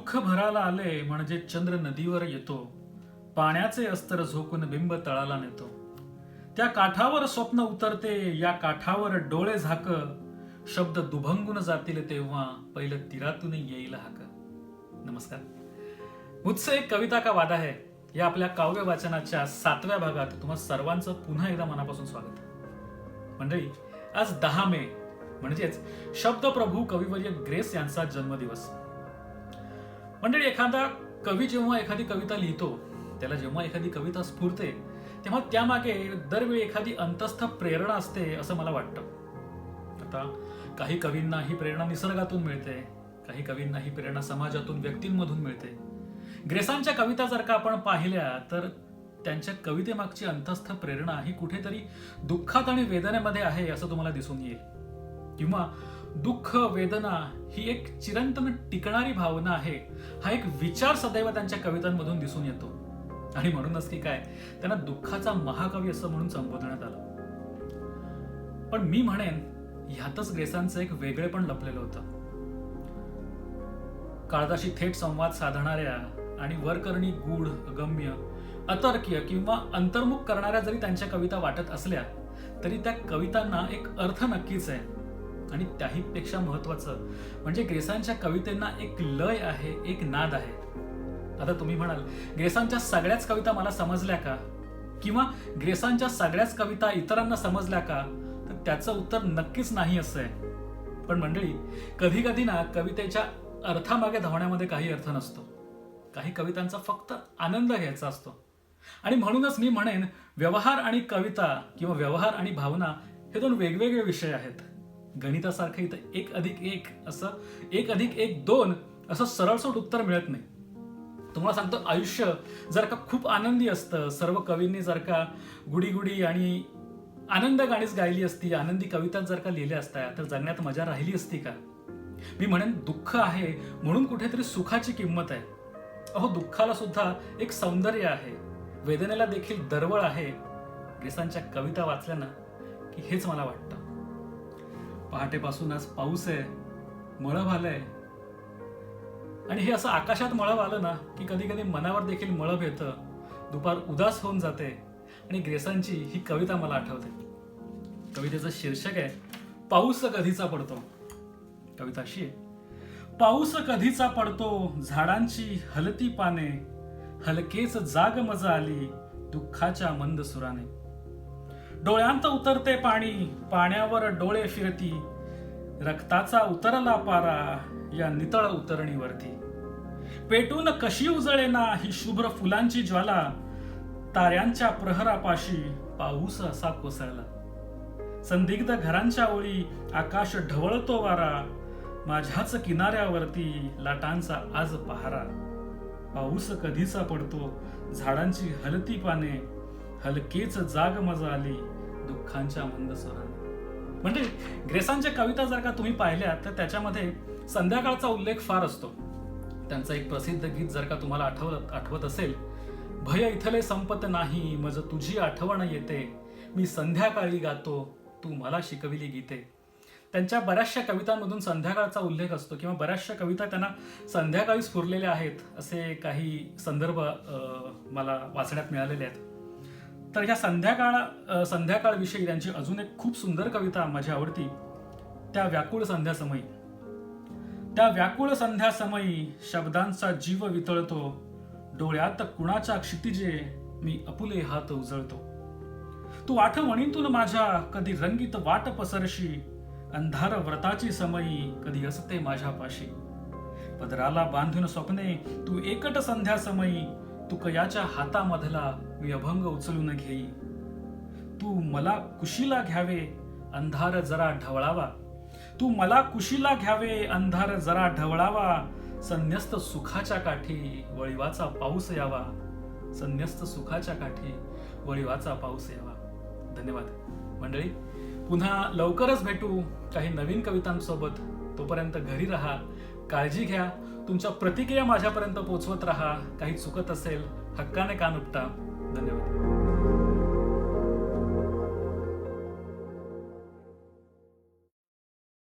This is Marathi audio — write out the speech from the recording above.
दुःख भराला आले म्हणजे चंद्र नदीवर येतो, पाण्याचे अस्तर झोकून बिंब तळाला नेतो. त्या काठावर स्वप्न उतरते, या काठावर डोळे झाक, शब्द दुभंगून जातील तेव्हा पहिलं तीरातून येईल हाक. नमस्कार. मुझसे एक कविता का वादा है या आपल्या काव्य वाचनाच्या 7व्या भागात तुम्हा सर्वांचं पुन्हा एकदा मनापासून स्वागत. मंडळी, आज 10 मे म्हणजेच शब्दप्रभू कविवर्य ग्रेस यांचा जन्मदिवस. मंडळी, एखादा कवी जेव्हा एखादी कविता लिहितो, त्याला जेव्हा एखादी कविता स्फुरते, तेव्हा त्यामागे दरवेळी एखादी अंतस्थ प्रेरणा असते असं मला वाटतं. आता काही कवींना ही प्रेरणा निसर्गातून मिळते, काही कवींना ही प्रेरणा समाजातून, व्यक्तींमधून मिळते. ग्रेसांच्या कविता जर का आपण पाहिल्या तर त्यांच्या कवितेमागची अंतस्थ प्रेरणा ही कुठेतरी दुःखात आणि वेदनेमध्ये आहे असं तुम्हाला दिसून येईल. किंवा दुःख, वेदना ही एक चिरंतन टिकणारी भावना आहे, हा एक विचार सदैव त्यांच्या कवितांमधून दिसून येतो. आणि म्हणूनच की काय, त्यांना दुःखाचा महाकवी असं म्हणून संबोधण्यात आलं. पण मी म्हणेन ह्यातच ग्रेसांचं एक वेगळेपण लपलेलं होतं. काळजाशी थेट संवाद साधणाऱ्या आणि वरकरणी गूढ, अगम्य, अतर्क्य किंवा अंतर्मुख करणाऱ्या जरी त्यांच्या कविता वाटत असल्या तरी त्या कवितांना एक अर्थ नक्कीच आहे. आणि त्याही पेक्षा महत्वाचं म्हणजे ग्रेसांच्या कवितेंना एक लय आहे, एक नाद आहे. आता तुम्ही म्हणाल, ग्रेसांच्या सगळ्याच कविता मला समजल्या का, किंवा ग्रेसांच्या सगळ्याच कविता इतरांना समजल्या का, तर त्याचं उत्तर नक्कीच नाही असं आहे. पण मंडळी, कधी कधी ना कवितेच्या अर्थामागे धावण्यामध्ये काही अर्थ नसतो. काही कवितांचा फक्त आनंद घ्यायचा असतो. आणि म्हणूनच मी म्हणेन, व्यवहार आणि कविता किंवा व्यवहार आणि भावना हे दोन वेगवेगळे विषय आहेत. गणितासारखं इथं 1+1=2 असं सरळसोट उत्तर मिळत नाही. तुम्हाला सांगतो, आयुष्य जर का खूप आनंदी असतं, सर्व कवींनी जर का गुडी गुडी आणि आनंद गाणीच गायली असती, आनंदी कविता जर का लिहिल्या असत्या, तर जगण्यात मजा राहिली असती का? मी म्हणेन, दुःख आहे म्हणून कुठेतरी सुखाची किंमत आहे. अहो, दुःखाला सुद्धा एक सौंदर्य आहे, वेदनेला देखील दरवळ आहे. ग्रेसांच्या कविता वाचल्या ना की हेच मला वाटतं. पहाटेपासून आज पाऊस आहे, मळभ आलंय, आणि हे असं आकाशात मळभ आलं ना की कधी कधी मनावर देखील मळभ येतं, दुपार उदास होऊन जाते. आणि ग्रेसांची ही कविता मला आठवते. कवितेचं शीर्षक आहे, पाऊस कधीचा पडतो. कविता अशी आहे, पाऊस कधीचा पडतो, झाडांची हलती पाने, हलकेच जाग मजा आली दुःखाच्या मंद सुराने. डोळ्यांत उतरते पाणी, पाण्यावर डोळे फिरती, रक्ताचा उतरला पारा या नितळ उतरणीवरती. पेटून कशी उजळेना ही शुभ्र फुलांची ज्वाला, ताऱ्यांच्या प्रहरापाशी पाऊस असा कोसळला. संदिग्ध घरांच्या ओळी, आकाश ढवळतो वारा, माझ्याच किनाऱ्यावरती लाटांचा आज पहारा. पाऊस कधीचा पडतो, झाडांची हलती पाने, हलकेच जाग मजा आली दुःखांच्या मंद सुराने. म्हणजे ग्रेसांच्या कविता जर का तुम्ही पाहिल्या तर त्याच्यामध्ये संध्याकाळचा उल्लेख फार असतो. त्यांचं एक प्रसिद्ध गीत जर का तुम्हाला आठवत असेल, भय इथले संपत नाही, मज तुझी आठवण येते, मी संध्याकाळी गातो तू मला शिकविली गीते. त्यांच्या बऱ्याचशा कवितांमधून संध्याकाळचा उल्लेख असतो, किंवा बऱ्याचशा कविता त्यांना संध्याकाळी स्फुरलेल्या आहेत असे काही संदर्भ मला वाचण्यात मिळालेले आहेत. तर ह्या संध्याकाळविषयी त्यांची अजून एक खूप सुंदर कविता माझी आवडती, त्या व्याकुळ संध्यासमयी. त्या व्याकुळ संध्यासमयी शब्दांचा जीव वितळतो, डोळ्यात कुणाच्या क्षितिजे मी अपुले हात उजळतो. तू आठवणीतून माझ्या कधी रंगीत वाट पसरशी, अंधार व्रताची समयी कधी असते माझ्या पाशी. पदराला बांधून स्वप्ने तू एकट संध्यासमयी, तू कयाच्या हातामधला मी अभंग उचलून घेई. तू मला कुशीला घ्यावे अंधार जरा ढवळावा, तू मला कुशीला घ्यावे अंधार जरा ढवळावा, संन्यस्त सुखाच्या काठी वळीवाचा पाऊस यावा, संन्यस्त सुखाच्या काठी वळीवाचा पाऊस यावा. धन्यवाद मंडळी. पुन्हा लवकरच भेटू काही नवीन कवितांसोबत. तोपर्यंत घरी राहा, काळजी घ्या, तुमच्या प्रतिक्रिया माझ्यापर्यंत पोहोचवत राहा. काही चुकत असेल हक्काने कान उपटा. धन्यवाद.